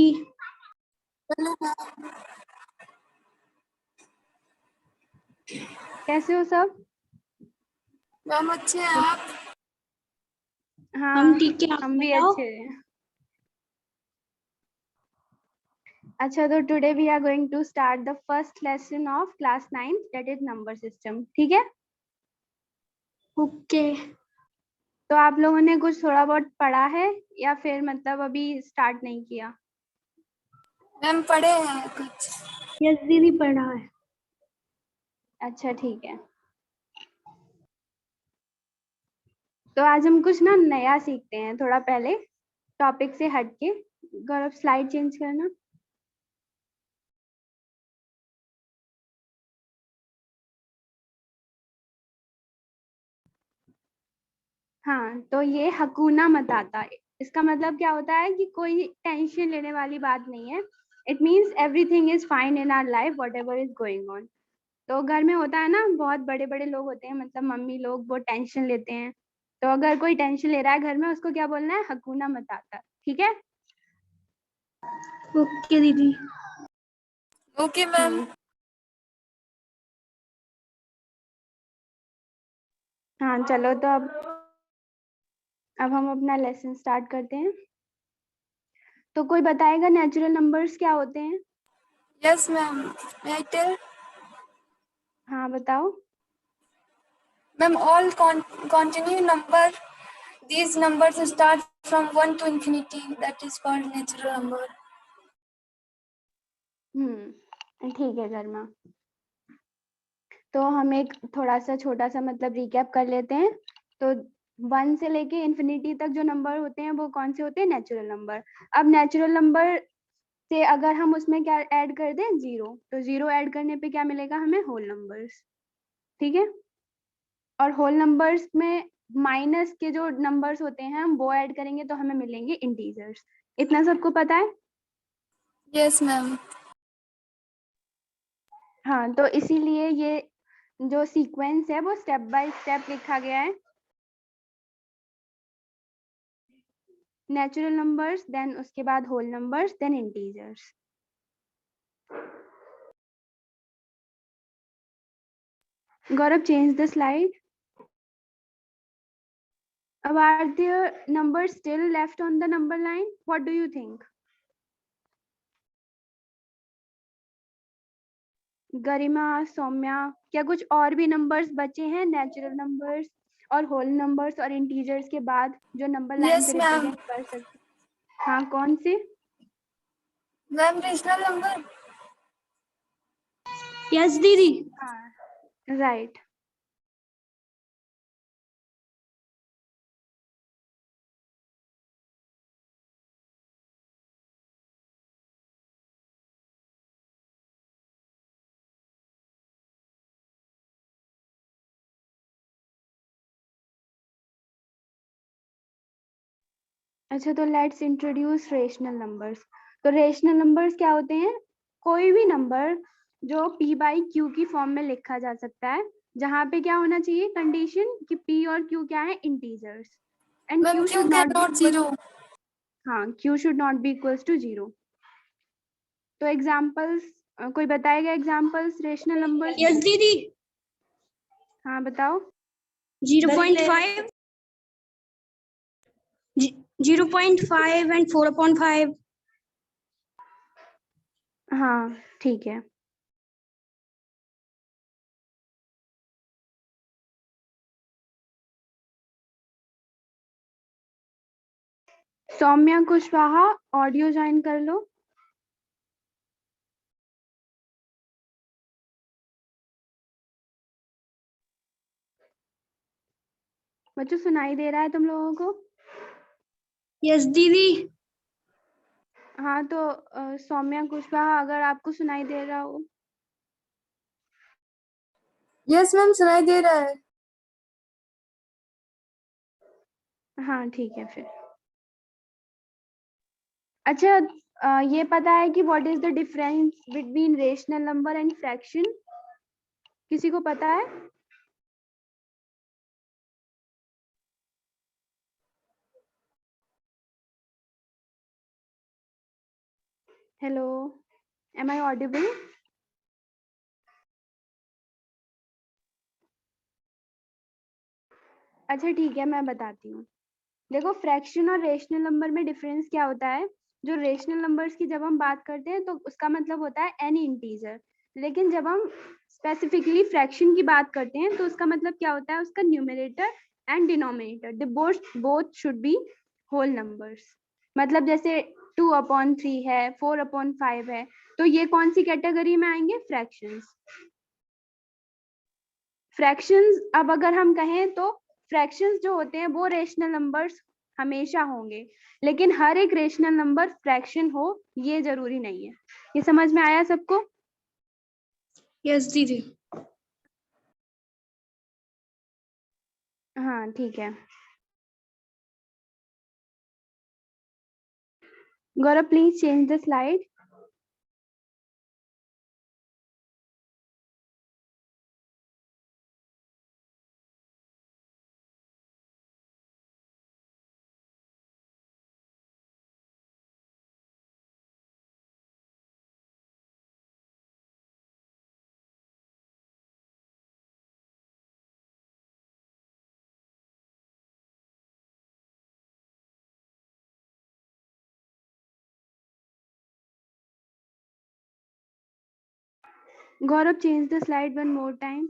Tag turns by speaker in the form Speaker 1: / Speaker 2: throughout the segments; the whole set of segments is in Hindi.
Speaker 1: दीदी।
Speaker 2: Hello ma'am.
Speaker 3: कैसे हो सब?
Speaker 2: मैम अच्छे हैं आप?
Speaker 3: हाँ
Speaker 1: हम ठीक है, आप
Speaker 3: हम भी
Speaker 1: बताओ।
Speaker 3: अच्छे हैं। अच्छा, तो today we are going to start the first lesson of class 9 that is number system. ठीक है,
Speaker 1: ओके।
Speaker 3: तो आप लोगों ने कुछ थोड़ा बहुत पढ़ा है या फिर मतलब अभी स्टार्ट नहीं किया?
Speaker 2: मैम पढ़े हैं कुछ।
Speaker 1: यस दीदी, पढ़ा है।
Speaker 3: अच्छा ठीक है, तो आज हम कुछ ना नया सीखते हैं, थोड़ा पहले टॉपिक से हटके। गौरव स्लाइड चेंज करना। हाँ, तो ये हकूना मताता है, इसका मतलब क्या होता है कि कोई टेंशन लेने वाली बात नहीं है। It means everything is fine in our life whatever is going on. तो घर में होता है ना, बहुत बड़े बड़े लोग होते हैं, मतलब मम्मी लोग, वो टेंशन लेते हैं। तो अगर कोई टेंशन ले रहा है घर में, उसको क्या बोलना है? हकूना मताता। ठीक है।
Speaker 1: ओके दीदी।
Speaker 2: Okay ma'am.
Speaker 3: हाँ चलो, तो अब हम अपना लेसन स्टार्ट करते हैं। तो कोई बताएगा नेचुरल नंबर्स क्या होते हैं?
Speaker 2: Yes ma'am. may I tell?
Speaker 3: हाँ बताओ।
Speaker 2: Ma'am all continue number, these numbers start from 1 to infinity, that is called natural number.
Speaker 3: ठीक है गर्मा। तो हम एक थोड़ा सा छोटा सा मतलब रिकैप कर लेते हैं। तो 1 से लेके इन्फिनिटी तक जो नंबर होते हैं वो कौन से होते हैं? Natural number. अब नेचुरल नंबर से अगर हम उसमें क्या ऐड कर दें? 0, तो 0 ऐड करने पे क्या मिलेगा हमें? Whole numbers. ठीक है। और होल नंबर्स में माइनस के जो नंबर्स होते हैं हम वो ऐड करेंगे तो हमें मिलेंगे इंटीजर्स। इतना सबको पता है?
Speaker 2: Yes ma'am.
Speaker 3: हाँ, तो इसीलिए ये जो सीक्वेंस है वो स्टेप बाय स्टेप लिखा गया है। नेचुरल नंबर्स, देन उसके बाद whole numbers, then integers. Gaurav change the slide. अब are there numbers still left on the number line? What do you think? गरिमा, सौम्या, क्या कुछ और भी नंबर्स बचे हैं नेचुरल नंबर्स और होल नंबर्स और इंटीजर्स के बाद जो नंबर लाइन
Speaker 2: Yes,
Speaker 3: पे
Speaker 2: ma'am.
Speaker 3: रिप्रेजेंट कर सकते? हाँ, कौन से?
Speaker 2: Ma'am rational number.
Speaker 1: यस दीदी।
Speaker 3: हाँ राइट। अच्छा, तो लेट्स इंट्रोड्यूस रेशनल नंबर्स। तो रेशनल नंबर्स क्या होते हैं? कोई भी नंबर जो p बाई क्यू की फॉर्म में लिखा जा सकता है, जहाँ पे क्या होना चाहिए कंडीशन कि p और q क्या है? Integers. And
Speaker 2: ma'am
Speaker 3: q
Speaker 2: Q
Speaker 3: should
Speaker 2: can
Speaker 3: not
Speaker 2: not
Speaker 3: be,
Speaker 2: zero.
Speaker 3: हाँ q should not be equals to 0। तो एग्जांपल्स, कोई बताएगा एग्जांपल्स रेशनल नंबर्स?
Speaker 1: यस दीदी।
Speaker 3: हाँ बताओ।
Speaker 1: 0.5, 0.5 एंड 4/5।
Speaker 3: हाँ ठीक है। सौम्या कुशवाहा, ऑडियो ज्वाइन कर लो। बच्चों सुनाई दे रहा है तुम लोगों को?
Speaker 1: यस दीदी।
Speaker 3: हाँ, तो सौम्या कुशवाहा, अगर आपको सुनाई दे रहा हो।
Speaker 2: यस मैम सुनाई दे रहा है।
Speaker 3: हाँ ठीक है फिर। अच्छा, ये पता है कि what is the difference between rational number and fraction? किसी को पता है? Hello, am I audible? अच्छा ठीक है, मैं बताती हूँ। देखो, फ्रैक्शन और रेशनल नंबर में डिफरेंस क्या होता है। जो रेशनल नंबर्स की जब हम बात करते हैं तो उसका मतलब होता है एनी इंटीजर, लेकिन जब हम स्पेसिफिकली फ्रैक्शन की बात करते हैं तो उसका मतलब क्या होता है, उसका numerator and denominator they both should be whole numbers. मतलब जैसे 2/3 है, 4/5 है, तो ये कौन सी कैटेगरी में आएंगे, फ्रैक्शंस। फ्रैक्शंस, अब अगर हम कहें तो फ्रैक्शंस जो होते हैं वो रेशनल नंबर्स हमेशा होंगे, लेकिन हर एक रेशनल नंबर फ्रैक्शन हो ये जरूरी नहीं है। ये समझ में आया सबको?
Speaker 1: यस दीदी।
Speaker 3: हाँ ठीक है। Gaurav please change the slide. Gaurav change the slide one more time.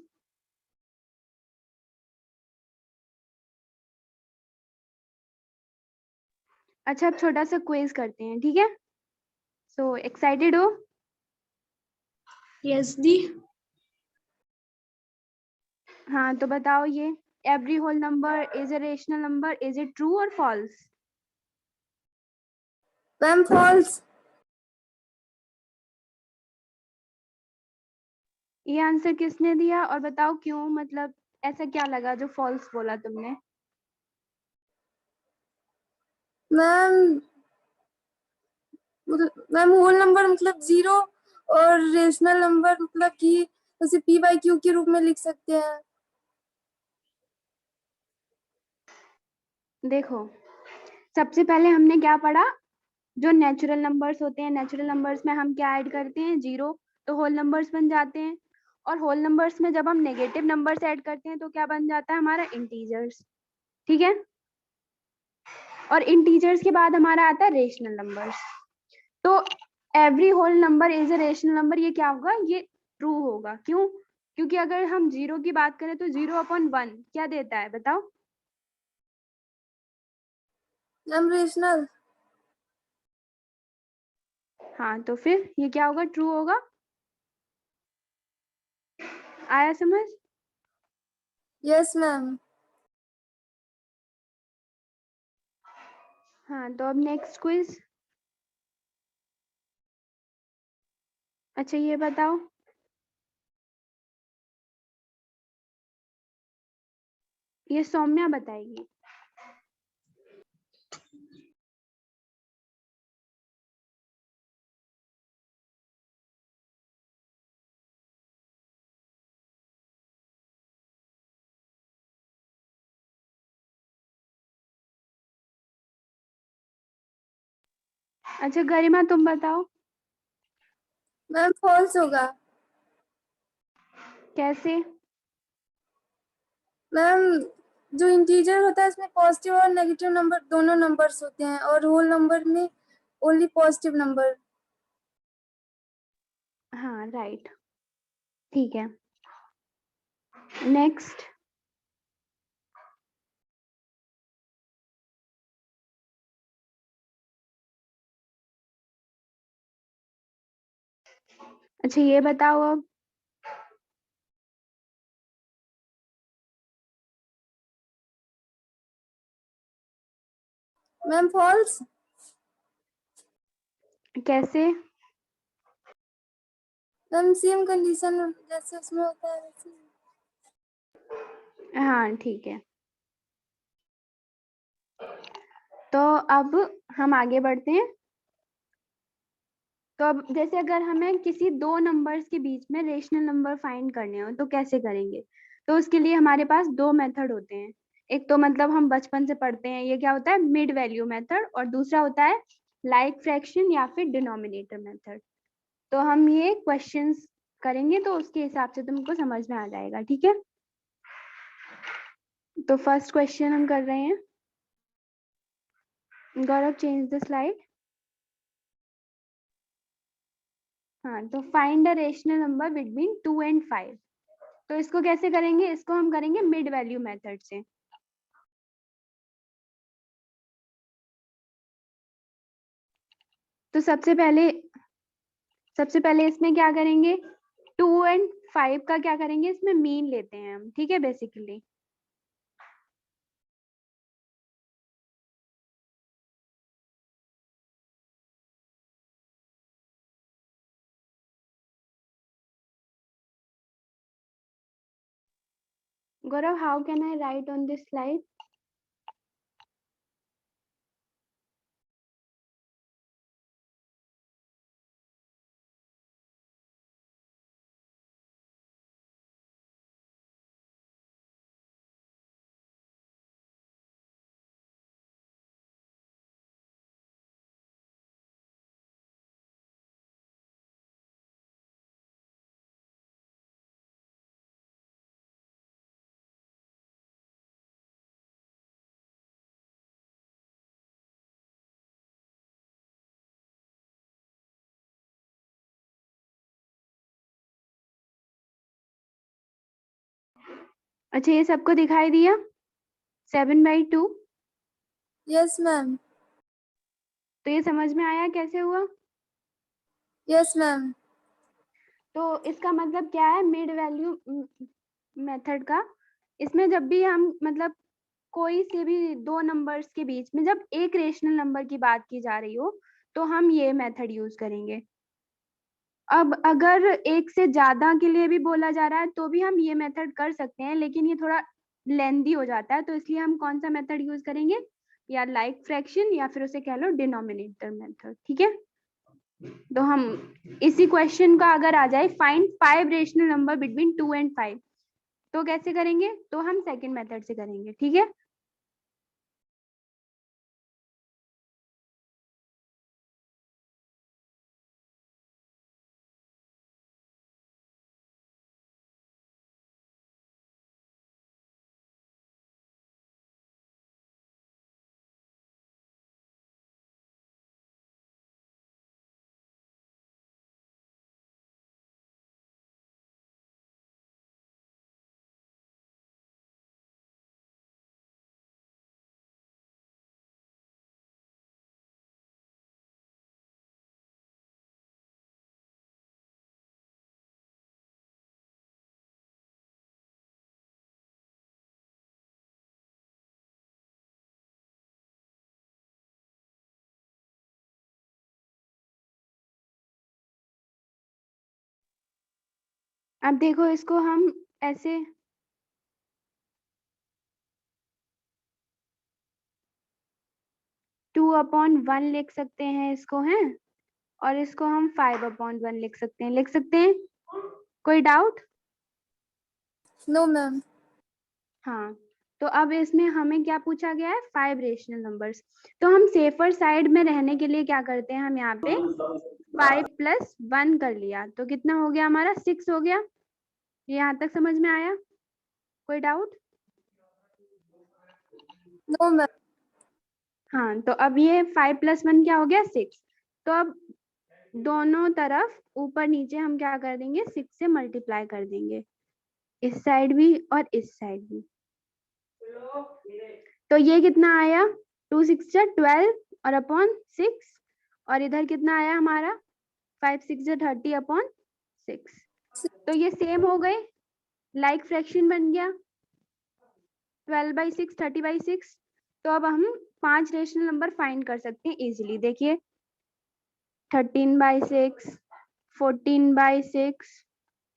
Speaker 3: अच्छा, अब छोटा सा क्विज करते हैं, ठीक है? सो एक्साइटेड हो?
Speaker 1: यस दी।
Speaker 3: हाँ तो बताओ, ये every whole number is a rational number, is it true और फॉल्स?
Speaker 2: Ma'am false.
Speaker 3: ये आंसर किसने दिया और बताओ क्यों, मतलब ऐसा क्या लगा जो फॉल्स बोला तुमने?
Speaker 2: मैम मैम होल नंबर मतलब 0 और रेशनल नंबर मतलब कि उसे पी बाई क्यू के रूप में लिख सकते हैं।
Speaker 3: देखो, सबसे पहले हमने क्या पढ़ा, जो नेचुरल नंबर्स होते हैं, नेचुरल नंबर्स में हम क्या ऐड करते हैं, 0, तो होल नंबर्स बन जाते हैं। और होल नंबर्स में जब हम नेगेटिव नंबर्स ऐड करते हैं तो क्या बन जाता है, हमारा इंटीजर्स। ठीक है, और इंटीजर्स के बाद हमारा आता है रेशनल नंबर्स। तो every whole number is a rational number, ये क्या होगा, ये ट्रू होगा। क्यों? क्योंकि अगर हम 0 की बात करें तो 0/1 क्या देता है, बताओ?
Speaker 2: Ma'am rational.
Speaker 3: हाँ तो फिर ये क्या होगा, ट्रू होगा। आया समझ?
Speaker 2: Yes ma'am.
Speaker 3: हाँ तो अब नेक्स्ट क्विज। अच्छा ये बताओ, ये सौम्या बताएगी। अच्छा गरिमा तुम बताओ।
Speaker 2: मैम फॉल्स होगा।
Speaker 3: कैसे?
Speaker 2: मैम जो इंटीजर होता है इसमें पॉजिटिव और नेगेटिव नंबर दोनों नंबर्स होते हैं और होल नंबर में ओनली पॉजिटिव नंबर।
Speaker 3: हाँ राइट, ठीक है। नेक्स्ट। अच्छा ये बताओ अब।
Speaker 2: Ma'am false.
Speaker 3: कैसे?
Speaker 2: मैम सेम कंडीशन जैसे उसमें होता है वैसे।
Speaker 3: हाँ ठीक है, तो अब हम आगे बढ़ते हैं। तो अब जैसे अगर हमें किसी दो नंबर्स के बीच में रेशनल नंबर फाइंड करने हो तो कैसे करेंगे? तो उसके लिए हमारे पास दो मेथड होते हैं। एक तो मतलब हम बचपन से पढ़ते हैं, ये क्या होता है, मिड वैल्यू मेथड, और दूसरा होता है लाइक फ्रैक्शन या फिर डिनोमिनेटर मेथड। तो हम ये क्वेश्चंस करेंगे तो उसके हिसाब से तुमको समझ में आ जाएगा, ठीक है। तो फर्स्ट क्वेश्चन हम कर रहे हैं। गौरव चेंज द स्लाइड। हाँ, तो find a rational number between 2 and 5। तो इसको कैसे करेंगे, इसको हम करेंगे मिड वैल्यू मेथड से। तो सबसे पहले इसमें क्या करेंगे, 2 and 5 का क्या करेंगे, इसमें मीन लेते हैं हम, ठीक है basically. Gaurav, how can I write on this slide? अच्छा, ये सबको दिखाई दिया 7/2।
Speaker 2: Yes, ma'am.
Speaker 3: तो ये समझ में आया कैसे हुआ।
Speaker 2: Yes, ma'am.
Speaker 3: तो इसका मतलब क्या है, मिड वैल्यू मेथड का, इसमें जब भी हम मतलब कोई से भी दो नंबर्स के बीच में जब एक रेशनल नंबर की बात की जा रही हो तो हम ये मेथड यूज करेंगे। अब अगर एक से ज्यादा के लिए भी बोला जा रहा है तो भी हम ये मेथड कर सकते हैं, लेकिन ये थोड़ा लेंदी हो जाता है, तो इसलिए हम कौन सा मेथड यूज करेंगे, या लाइक फ्रैक्शन या फिर उसे कह लो डिनोमिनेटर मेथड, ठीक है। तो हम इसी क्वेश्चन का अगर आ जाए find 5 rational number between 2 and 5, तो कैसे करेंगे, तो हम सेकंड मेथड से करेंगे, ठीक है। अब देखो इसको हम ऐसे 2/1 लिख सकते हैं इसको, है, और इसको हम 5/1 लिख सकते हैं। कोई डाउट।
Speaker 2: No, ma'am.
Speaker 3: हाँ, तो अब इसमें हमें क्या पूछा गया है, 5 रेशनल नंबर्स। तो हम सेफर साइड में रहने के लिए क्या करते हैं, हम यहाँ पे 5 + 1 कर लिया, तो कितना हो गया हमारा, 6 हो गया। ये यहाँ तक समझ में आया, कोई डाउट।
Speaker 2: No, ma'am.
Speaker 3: हाँ, तो अब ये 5 + 1 क्या हो गया, 6। तो अब दोनों तरफ ऊपर नीचे हम क्या कर देंगे, 6 से मल्टीप्लाई कर देंगे, इस साइड भी और इस साइड भी। तो ये कितना आया, 2 6 12 और अपॉन 6, और इधर कितना आया हमारा, 5 6 30 अपॉन 6। तो ये सेम हो गए, लाइक फ्रैक्शन बन गया, 12/6 30/6। तो अब हम 5 रेशनल नंबर फाइंड कर सकते हैं इजीली। देखिए 13/6, 14/6,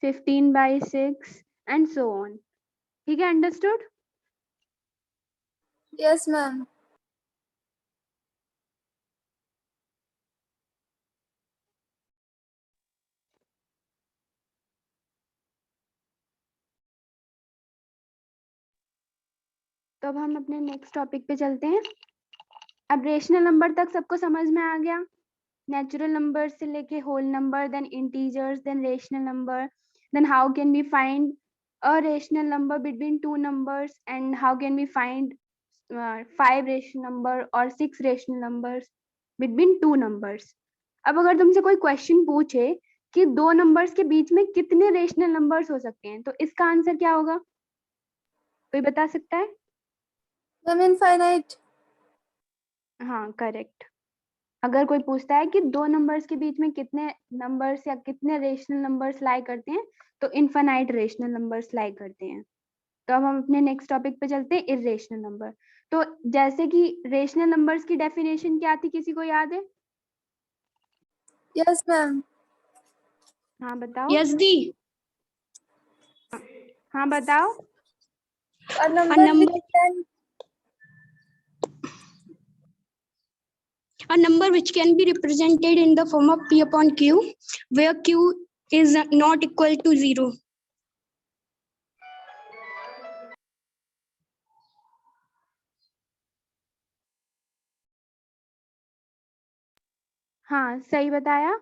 Speaker 3: 15/6 एंड सो ऑन, ठीक है, अंडरस्टूड।
Speaker 2: Yes, ma'am.
Speaker 3: तो अब हम अपने नेक्स्ट टॉपिक पे चलते हैं। अब रेशनल नंबर तक सबको समझ में आ गया? नेचुरल नंबर से लेके whole number, then integers, then rational number, then how can we find a rational number between two numbers, and how can we find 5 rational number or 6 rational numbers between two numbers. अब अगर तुमसे कोई क्वेश्चन पूछे कि दो नंबर्स के बीच में कितने रेशनल नंबर्स हो सकते हैं, तो इसका आंसर क्या होगा? कोई बता सकता है?
Speaker 2: Ma'am infinite.
Speaker 3: हाँ, करेक्ट। अगर कोई पूछता है कि दो नंबर्स के बीच में कितने नंबर्स या कितने रेशनल नंबर्स लाई करते हैं, तो इनफाइनाइट रेशनल नंबर्स लाई करते हैं। तो अब हम अपने नेक्स्ट टॉपिक पे चलते हैं, इर्रेशनल नंबर। तो जैसे कि रेशनल नंबर्स की डेफिनेशन क्या थी, किसी को याद है?
Speaker 2: Yes ma'am.
Speaker 3: हाँ बताओ।
Speaker 1: Yes, दी.
Speaker 3: हाँ बताओ।
Speaker 2: A number
Speaker 1: number-
Speaker 2: which can
Speaker 1: A number which can be represented in the form of P upon Q, where Q is not equal to 0.
Speaker 3: हाँ सही बताया।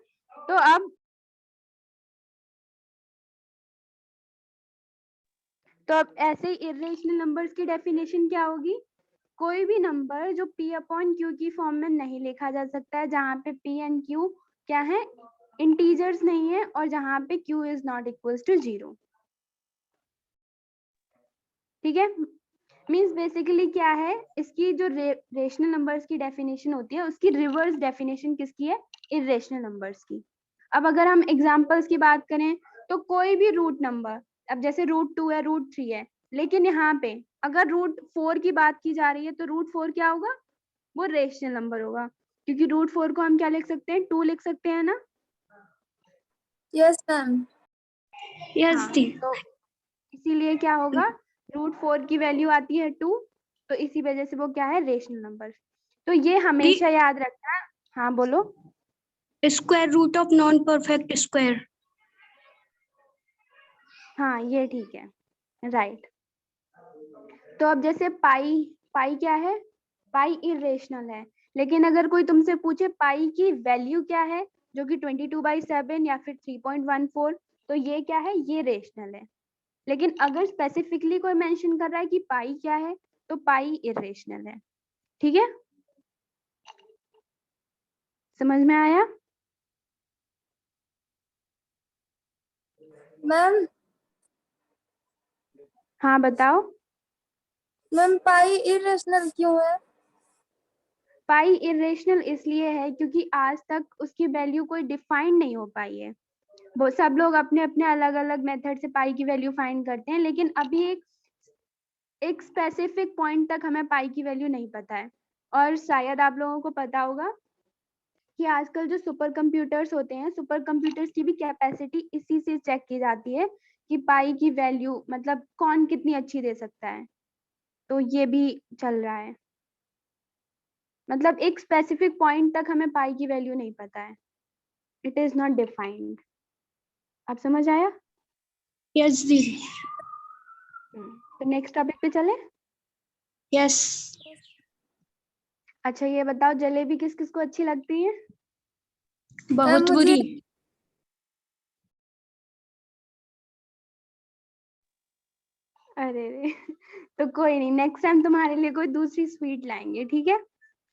Speaker 3: तो अब ऐसे ही इर्रेशनल नंबर्स की डेफिनेशन क्या होगी? कोई भी नंबर जो P अपॉन Q की फॉर्म में नहीं लिखा जा सकता है, जहाँ पे P एंड Q क्या है, इंटीजर्स नहीं है, और जहाँ पे Q is not equal to 0। ठीक है, मीन्स बेसिकली क्या है, इसकी जो रेशनल नंबर्स की डेफिनेशन होती है, उसकी रिवर्स डेफिनेशन किसकी है? इर्रेशनल नंबर्स की। अब अगर हम एग्जांपल्स की बात करें, तो कोई भी रूट नंबर, अब जैसे √2 है, √3 है, लेकिन यहाँ पे अगर √4 की बात की जा रही है, तो √4 क्या होगा? वो रेशनल नंबर होगा, क्योंकि √4 को हम क्या लिख सकते हैं? 2 लिख सकते हैं ना?
Speaker 2: Yes ma'am.
Speaker 1: Yes,
Speaker 3: हाँ,
Speaker 1: दी.
Speaker 3: तो इसीलिए क्या होगा, √4 की वैल्यू आती है 2, तो इसी वजह से वो क्या है? Rational number. तो ये हमेशा याद रखना। हाँ बोलो।
Speaker 1: Square root of non-perfect square.
Speaker 3: हाँ ये ठीक है, राइट। तो अब जैसे पाई क्या है? पाई इरेशनल है, लेकिन अगर कोई तुमसे पूछे पाई की वैल्यू क्या है, जो कि 22/7 या फिर 3.14, तो ये क्या है? ये रेशनल है। लेकिन अगर स्पेसिफिकली कोई मेंशन कर रहा है कि पाई क्या है, तो पाई इरेशनल है। ठीक है, समझ में आया?
Speaker 2: मैम
Speaker 3: हाँ बताओ।
Speaker 2: मैम पाई इरेशनल क्यों है?
Speaker 3: पाई इरेशनल इसलिए है क्योंकि आज तक उसकी वैल्यू कोई डिफाइन नहीं हो पाई है। वो सब लोग अपने अपने अलग अलग मेथड से पाई की वैल्यू फाइंड करते हैं, लेकिन अभी एक स्पेसिफिक पॉइंट तक हमें पाई की वैल्यू नहीं पता है। और शायद आप लोगों को पता होगा कि आजकल जो सुपर कंप्यूटर्स होते हैं, सुपर कंप्यूटर्स की भी कैपेसिटी इसी से चेक की जाती है कि पाई की वैल्यू मतलब कौन कितनी अच्छी दे सकता है। तो ये भी चल रहा है, मतलब एक स्पेसिफिक पॉइंट तक हमें पाई की वैल्यू नहीं पता है, इट इज नॉट डिफाइंड। आप समझ आया?
Speaker 1: Yes, दी.
Speaker 3: तो नेक्स्ट टॉपिक पे चले।
Speaker 1: Yes.
Speaker 3: अच्छा ये बताओ, जलेबी किस किस को अच्छी लगती है?
Speaker 1: बहुत
Speaker 2: मुझे-
Speaker 1: बुरी.
Speaker 3: अरे रे तो कोई नहीं, नेक्स्ट टाइम तुम्हारे लिए कोई दूसरी स्वीट लाएंगे, ठीक है?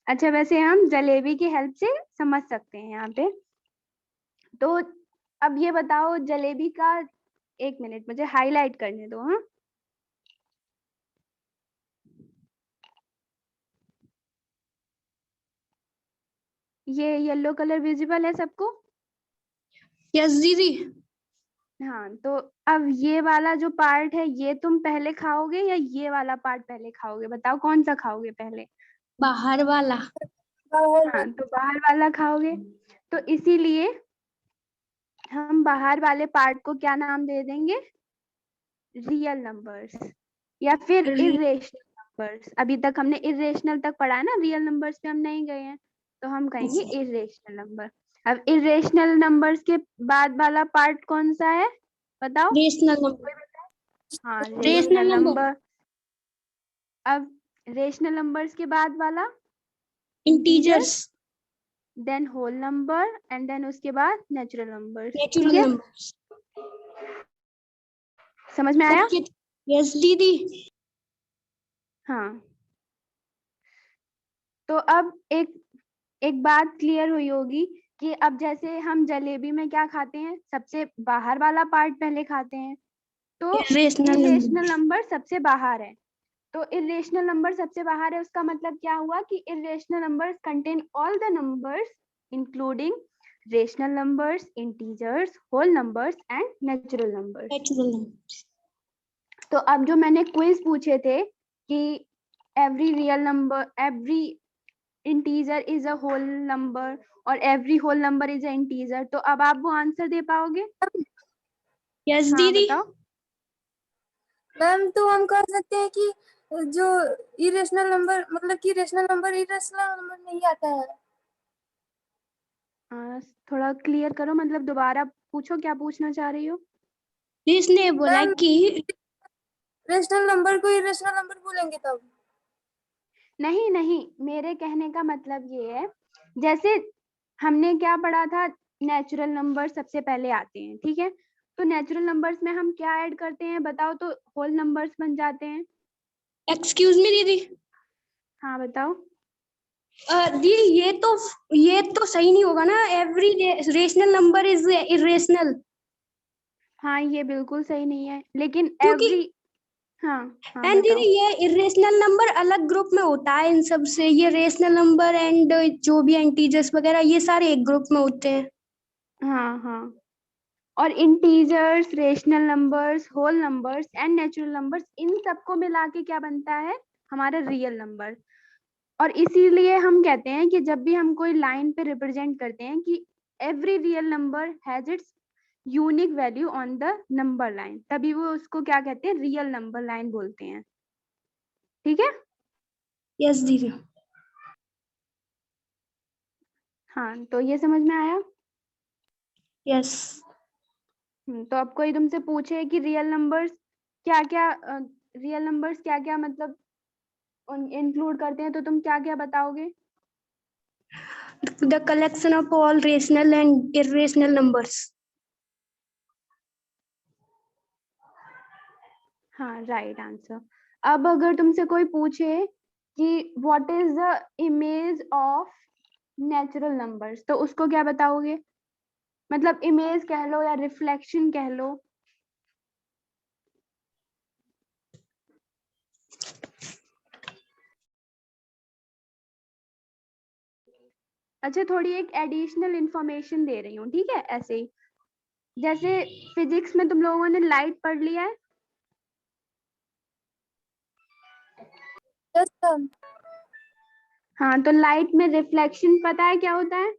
Speaker 3: अच्छा वैसे हम जलेबी की हेल्प से समझ सकते हैं यहाँ पे। तो अब ये बताओ जलेबी का, एक मिनट मुझे हाईलाइट करने दो। हाँ, ये येलो कलर विजिबल है सबको?
Speaker 1: Yes, दीदी.
Speaker 3: हाँ, तो अब ये वाला जो पार्ट है, ये तुम पहले खाओगे या ये वाला पार्ट पहले खाओगे? बताओ कौन सा खाओगे पहले?
Speaker 1: बाहर वाला.
Speaker 3: हाँ, तो बाहर वाला खाओगे, तो इसीलिए हम बाहर वाले पार्ट को क्या नाम दे देंगे? रियल नंबर्स या फिर इरेशनल नंबर्स। अभी तक हमने इरेशनल तक पढ़ा है ना, रियल नंबर्स पे हम नहीं गए हैं, तो हम कहेंगे इरेशनल नंबर। अब इरेशनल नंबर्स के बाद वाला पार्ट कौन सा है, बताओ?
Speaker 1: Rational number.
Speaker 3: हाँ,
Speaker 1: रेशनल
Speaker 3: रेशनल
Speaker 1: नंबर.
Speaker 3: नंबर। अब रेशनल नंबर्स के बाद वाला
Speaker 1: integers,
Speaker 3: then whole number and then उसके बाद नेचुरल नंबर।
Speaker 1: नेचुरल
Speaker 3: ठीक है,
Speaker 1: नंबर्स।
Speaker 3: समझ में आया?
Speaker 1: ओके, यस दीदी।
Speaker 3: हाँ, तो अब एक बात क्लियर हुई होगी कि अब जैसे हम जलेबी में क्या खाते हैं, सबसे बाहर वाला पार्ट पहले खाते हैं, तो
Speaker 1: इरेशनल
Speaker 3: इरेशनल
Speaker 1: नंबर,
Speaker 3: नंबर सबसे बाहर है। तो इरेशनल नंबर सबसे बाहर है, उसका मतलब क्या हुआ कि irrational numbers contain all the numbers including rational numbers, integers, whole numbers and natural numbers.
Speaker 1: Natural number.
Speaker 3: तो अब जो मैंने क्विज पूछे थे कि every real number, every integer is a whole number और every whole number is a integer, तो अब आप वो आंसर दे पाओगे?
Speaker 1: यस
Speaker 3: हाँ
Speaker 1: दीदी।
Speaker 3: बताओ।
Speaker 2: मैम तो हम कह सकते हैं कि जो इरेशनल नंबर, मतलब कि रेशनल नंबर इरेशनल नंबर नहीं आता है।
Speaker 3: थोड़ा क्लियर करो, मतलब दोबारा पूछो, क्या पूछना चाह रही हो?
Speaker 1: इसने बोला
Speaker 2: मैम
Speaker 1: कि
Speaker 2: रेशनल नंबर को इरेशनल नंबर बोलेंगे तब।
Speaker 3: नहीं नहीं, मेरे कहने का मतलब ये है, जैसे हमने क्या पढ़ा था, नेचुरल नंबर सबसे पहले आते हैं, ठीक है? तो नेचुरल नंबर्स में हम क्या ऐड करते हैं बताओ, तो होल नंबर्स बन जाते हैं।
Speaker 1: एक्सक्यूज मी दीदी,
Speaker 3: हाँ बताओ।
Speaker 1: दी ये तो सही नहीं होगा ना, every rational number is irrational.
Speaker 3: हाँ ये बिल्कुल सही नहीं है, लेकिन
Speaker 1: क्योंकि
Speaker 3: एवरी, हाँ हाँ
Speaker 1: एंड
Speaker 3: बताओ।
Speaker 1: दीदी ये इरेशनल नंबर अलग ग्रुप में होता है इन सब से, ये रेशनल नंबर एंड जो भी इंटीजर्स वगैरह ये सारे एक ग्रुप में होते हैं।
Speaker 3: हाँ हाँ, और integers, rational numbers, whole numbers and natural numbers, इन सबको मिला के क्या बनता है, हमारा रियल नंबर। और इसीलिए हम कहते हैं कि जब भी हम कोई लाइन पे रिप्रेजेंट करते हैं कि every real number has its unique value on the number line, तभी वो उसको क्या कहते हैं, रियल नंबर लाइन बोलते हैं। ठीक है?
Speaker 1: यस दीदी।
Speaker 3: हाँ, तो ये समझ में आया?
Speaker 1: यस।
Speaker 3: तो अब कोई तुमसे पूछे कि रियल नंबर्स क्या क्या, रियल नंबर्स क्या क्या मतलब इंक्लूड करते हैं, तो तुम क्या क्या बताओगे?
Speaker 1: The collection of all rational and irrational numbers.
Speaker 3: हाँ, राइट आंसर। अब अगर तुमसे कोई पूछे कि what is the image of natural numbers, तो उसको क्या बताओगे? मतलब इमेज कह लो या रिफ्लेक्शन कह लो। अच्छा, थोड़ी एक एडिशनल इंफॉर्मेशन दे रही हूँ, ठीक है? ऐसे ही जैसे फिजिक्स में तुम लोगों ने लाइट पढ़ लिया है।
Speaker 2: Yes ma'am.
Speaker 3: हाँ, तो लाइट में रिफ्लेक्शन पता है क्या होता है?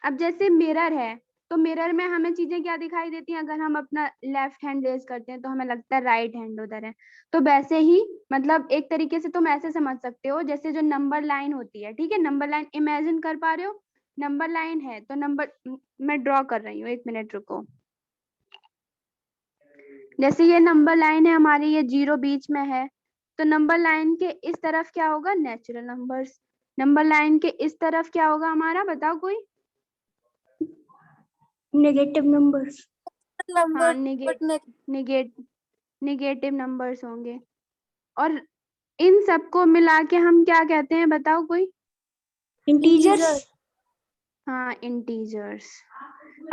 Speaker 3: अब जैसे मिरर है, तो मिरर में हमें चीजें क्या दिखाई देती हैं, अगर हम अपना लेफ्ट हैंड रेज करते हैं तो हमें लगता है राइट हैंड उधर है। तो वैसे ही मतलब एक तरीके से तुम ऐसे समझ सकते हो, जैसे जो नंबर लाइन होती है, ठीक है? नंबर लाइन इमेजिन कर पा रहे हो? नंबर लाइन है तो नंबर, मैं ड्रॉ कर रही हूँ, एक मिनट रुको। जैसे ये नंबर लाइन है हमारी, ये 0 बीच में है, तो नंबर लाइन के इस तरफ क्या होगा, नेचुरल नंबर्स। नंबर लाइन के इस तरफ क्या होगा हमारा, बताओ कोई?
Speaker 1: Negative numbers.
Speaker 3: हाँ,
Speaker 2: नंबर बट
Speaker 3: निगेटिव नंबर्स होंगे। और इन सबको मिला के हम क्या कहते हैं, बताओ कोई?
Speaker 1: इंटीजर्स।
Speaker 2: इंटीजर।
Speaker 3: हाँ, इंटीजर्स।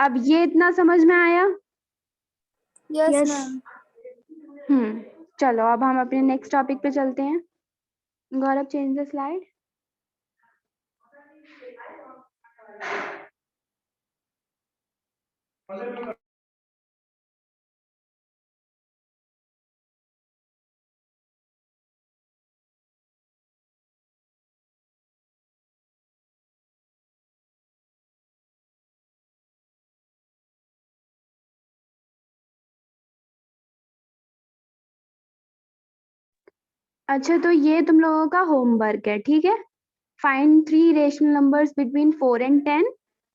Speaker 3: अब ये इतना समझ में आया?
Speaker 2: Yes
Speaker 1: yes.
Speaker 2: मैम।
Speaker 3: चलो अब हम अपने नेक्स्ट टॉपिक पे चलते हैं। गौरव, चेंज द स्लाइड। अच्छा, तो ये तुम लोगों का होमवर्क है, ठीक है? Find 3 rational numbers between 4 and 10,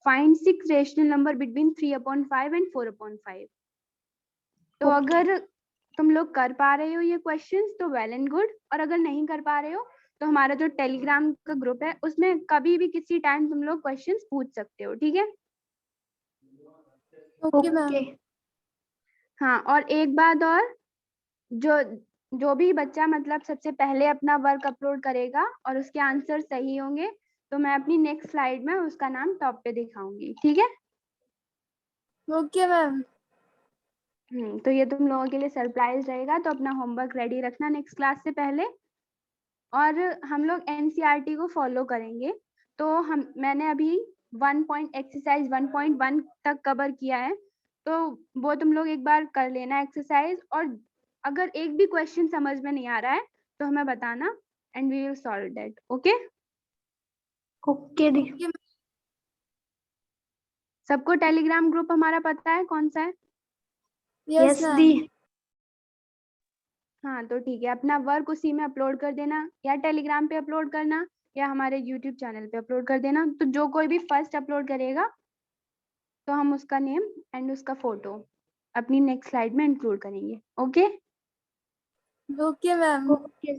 Speaker 3: find 6 rational number between 3/5 and 4/5। तो अगर तुम लोग कर पा रहे हो ये क्वेश्चंस तो वेल एंड गुड, और अगर नहीं कर पा रहे हो तो हमारा जो टेलीग्राम का ग्रुप है उसमें कभी भी किसी टाइम तुम लोग क्वेश्चंस पूछ सकते हो, ठीक है?
Speaker 2: Okay ma'am.
Speaker 3: हाँ, और एक बात और, जो जो भी बच्चा मतलब सबसे पहले अपना वर्क अपलोड करेगा और उसके आंसर सही होंगे तो मैं अपनी नेक्स्ट स्लाइड में उसका नाम टॉप पे दिखाऊंगी, ठीक है?
Speaker 2: Okay ma'am.
Speaker 3: तो ये तुम लोगों के लिए सरप्राइज रहेगा, तो अपना होमवर्क रेडी रखना नेक्स्ट क्लास से पहले। और हम लोग एनसीईआरटी को फॉलो करेंगे। तो मैंने अभी एक्सरसाइज 1.1 तक कवर किया है, तो वो तुम लोग एक बार कर लेना एक्सरसाइज, और अगर एक भी क्वेश्चन समझ में नहीं आ रहा है तो हमें बताना and we will solve that. Okay?
Speaker 1: Okay दी।
Speaker 3: सबको टेलीग्राम ग्रुप हमारा पता है कौन सा है?
Speaker 2: यस
Speaker 1: यस दी।
Speaker 2: मैम।
Speaker 3: हाँ, तो ठीक है, अपना वर्क उसी में अपलोड कर देना, या टेलीग्राम पे अपलोड करना या हमारे यूट्यूब चैनल पे अपलोड कर देना। तो जो कोई भी फर्स्ट अपलोड करेगा तो हम उसका नेम एंड उसका फोटो अपनी नेक्स्ट स्लाइड में इंक्लूड करेंगे। ओके?
Speaker 2: Okay ma'am.
Speaker 1: ओके।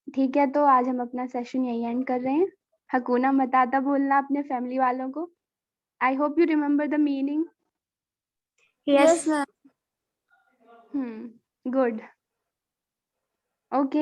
Speaker 3: ठीक है, तो आज हम अपना सेशन यही एंड कर रहे हैं। हकूना मताता बोलना अपने फैमिली वालों को। I hope you remember the meaning.
Speaker 1: Yes
Speaker 2: yes ma'am.
Speaker 3: Good. Okay.